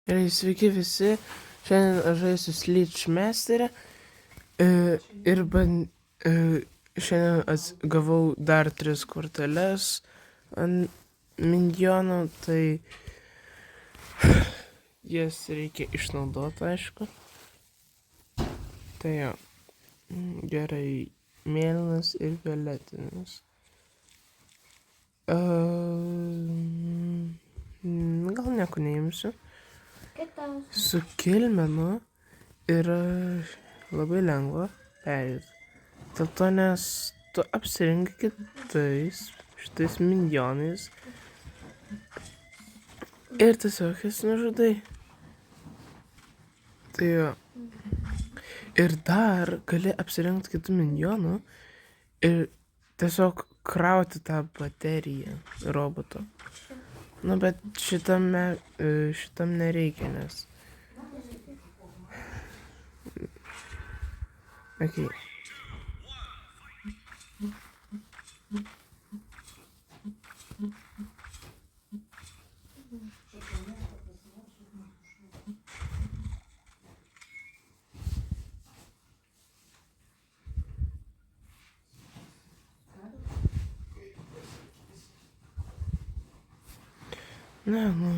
Gerai, sveiki visi. Šiandien aš žaisiu Sleech Masterį ir šiandien gavau dar 3 korteles ant minionų, tai jas reikia išnaudoti, aišku. Tai jo, gerai, mėlynas ir violetinis. Gal nieko neimsiu. Su kilmenu yra labai lengva perėti. Dėl to, nes tu apsirengi šitais minionais ir tiesiog jas nužudai. Tai jo. Ir dar gali apsirengti kitų minionų ir tiesiog krauti tą bateriją roboto. Nu, bet šitam nereikia, nes... Okay. Ne, nu...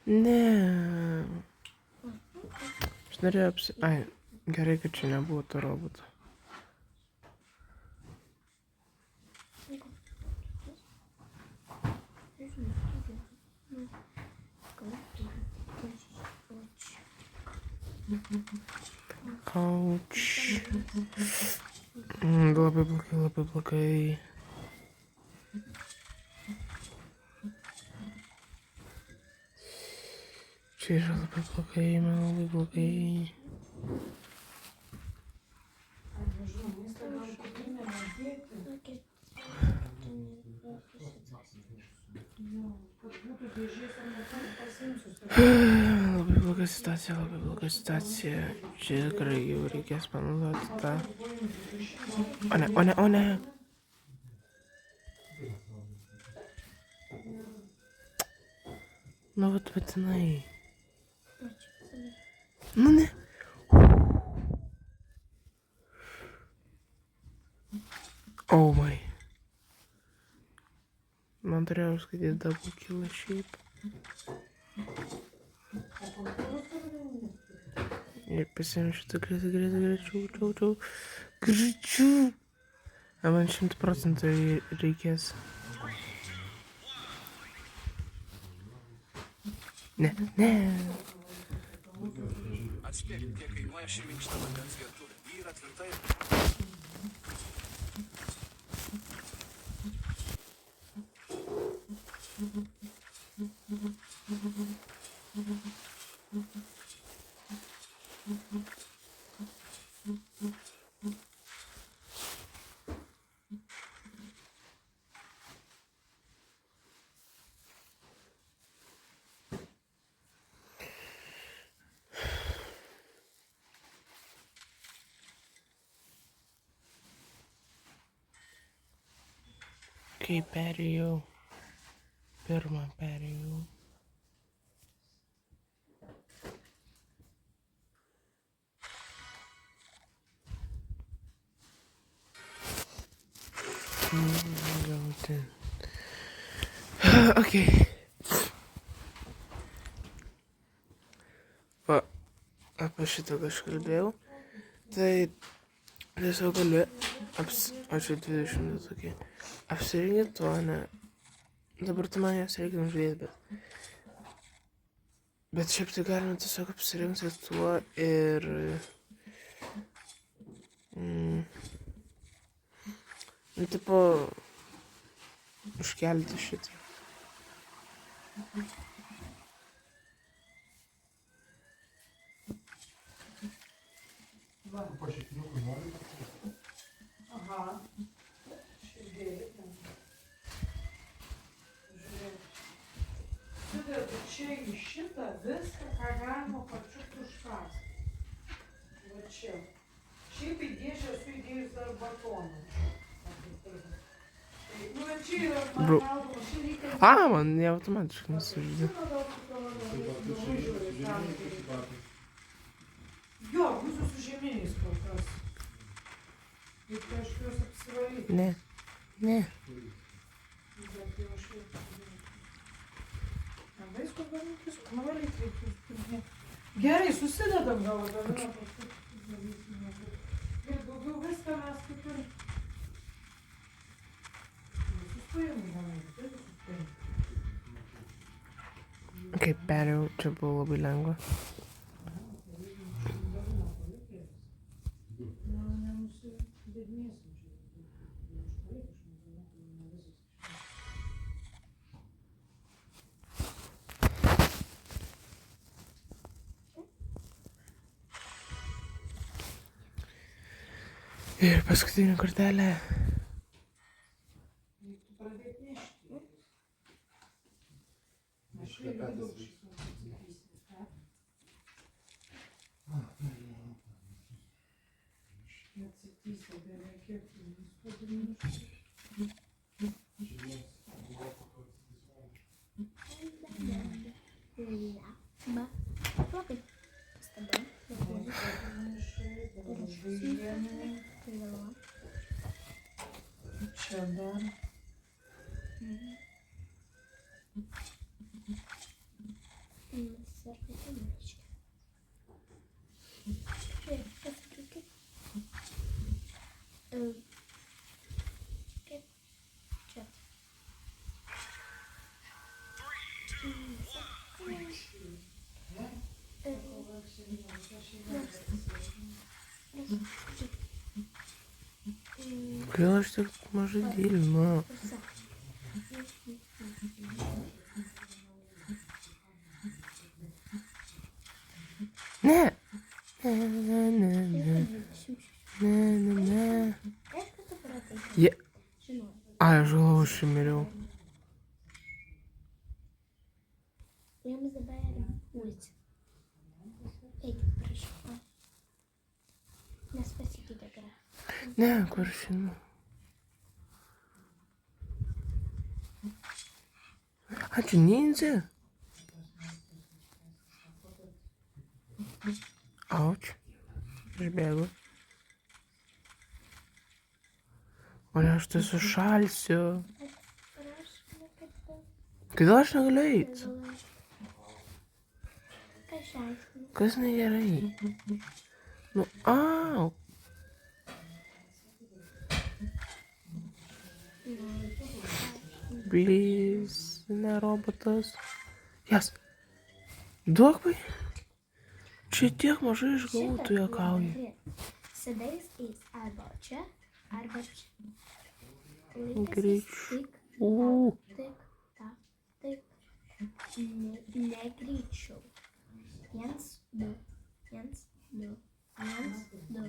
Ne. Aš norėjau Ai, gerai, kad čia nebuvo to roboto. Auč. Labai blogai. Čia yra labai blogai. Labai bloga situacija. Čia tikrai jau reikės panaudoti tą. O ne. Nu, vat patinai. Nu, ne. Oh my. Man turėjau skaityti double killą šiaip. Ir pasiėmiau šitą greičiau. Man 100% reikės. Ne. Atspėk, kiek kainuoja ši minkšta vandens gertuvė. Ji yra tvirta ir... Kai perėjau. Pirmą perėjau. Gal ten. Okay. Va, apie šitą aš kalbėjau. Tai tiesiog galiu o čia 20 tokie. Apsirengi tuo, ne. Dabar tu man jas reikia nužudėti, bet šiaip tai galima tiesiog apsirengti tuo ir... Nu, tipo... užkelti šitą. Šiaip įdėsiu, esu įdėjus dar batoną. Nu, bet čia yra man Bro. valgoma, čia reikia... A, man jie automatiškai nusižudė. Jo, būsiu su žieminiais kol kas. Ir kažkas juos apsivalyti. Ne. Ne. Bet jau aš jau... Visko gamykis, nuvalyti reikia. Gerai, susidedam gal daviną paskui. Ir daugiau viską mes kaip ir... Suspėjom, manai, tai suspėjom. Kaip perėjau, čia buvo labai lengva. Ir paskutinė kortelė. Reiktų pradėti nešti. Aš irgi daug šis atsisakysiu, ką? Atsisakysiu, beveik kiek tu visko. Čia dar. Kodėl aš tik mažai dilinu? Ne. Ne, ne, ne, ne. Ne, ne, ne. Je... A, aš galvoju, aš įmiriau. Vamos забираем улицу. Эти прошу. На спасибо, дорогая. Ne, kur aš einu? A, čia ninja? Auč. Išbėgu. O ne, aš tai sušalsiu. Kodėl aš negaliu eit? Kas negerai? Nu, au. Please, ne robotas. Jas. Duok vai. Čia tiek mažai išgavau, tu juokauji. Sėdais eis arba čia, arba čia. Greičiau. Tik, ta, taip. Ne greičiau. 1, 2, 1, 2, 1, 2,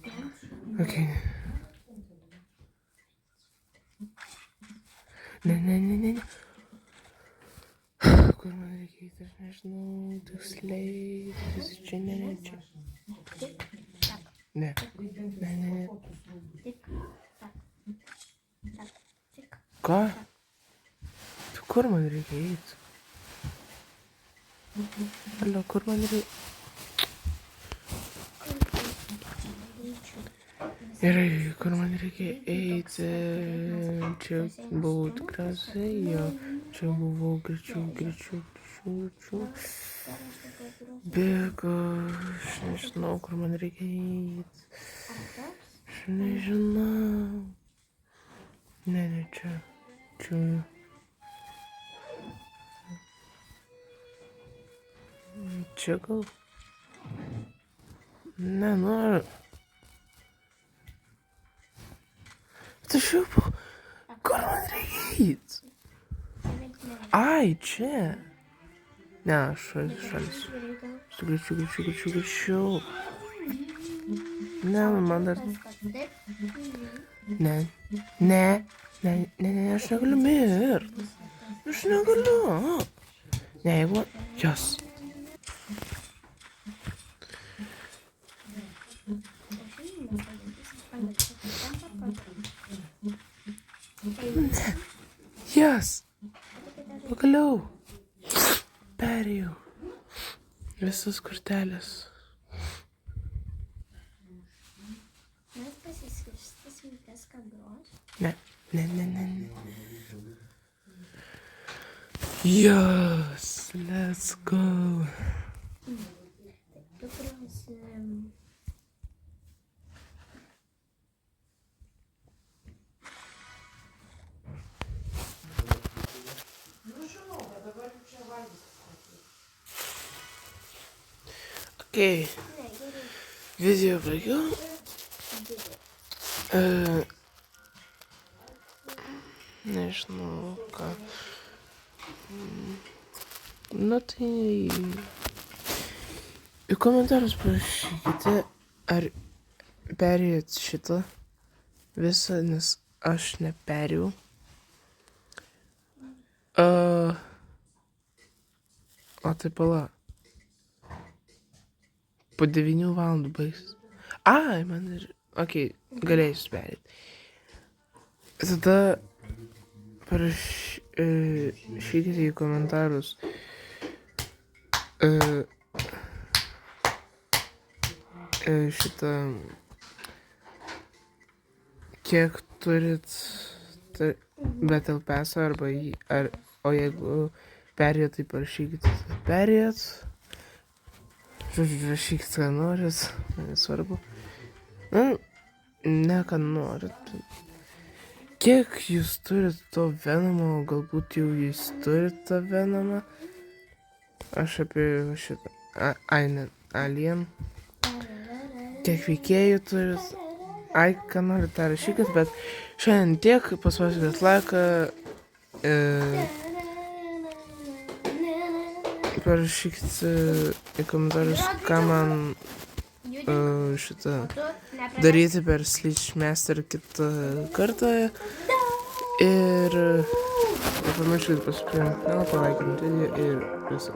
1. Ok. Ne, ne, ne, ne, ne. Kur man reikia eiti, aš nežinau, tiksliai. Čia, ne, ne, čia. Tik, tak. Ne, ne, ne, ne. Tik, tak. Tak, tik. Ką? Tu kur man reikia eiti? Alio, kur man reikia... Gerai, kur man reikia eiti? Čia buvau tikriausiai, jo. Čia buvau greičiau. Bėgu, aš nežinau, kur man reikia eiti. Aš nežinau. Ne, čia. Čia. Čia gal? Nenoriu. Tai šiaip, kur man reikia eiti? Ai, čia. Ne, aš šalsiu. Greičiau. Ne, man dar... Ne, aš negaliu mirt. Aš negaliu. Ne, jeigu... Jos. Jas! Pagaliau! Perėjau. Visas kortelės. Mes pasiskirstysim kas ką gros. Ne. Yes! Let's go! Tu grosim. Okay. Ne, gerai. Viziją baigiau. Nežinau ką. Na tai į komentarus parašykite, ar perėjot šitą visą, nes aš neperėjau. O tai pala. Po 9 valandų baigsis. Ai, man ir... Okei, galėsiu perėti. Tada parašykite į komentarus. Šitą... Kiek turit Battle Pass'o arba jį... O jeigu perėjot, tai parašykite, kad perėjot. Žodžiu, rašykit, ką norit, nesvarbu. Ne, ką norit. Kiek jūs turit to Venomo, galbūt jau jūs turit tą Venomą. Aš apie šitą, Alien. Kiek veikėjų turit. Ką norit, tą rašykit, bet šiandien tiek, paspauskit laiką. Parašykit į komentarus, ką man šitą daryti per Slitchmaster kitą kartą. Ir nepamirškit pasiprinti kanalą, palaikinti ir visą.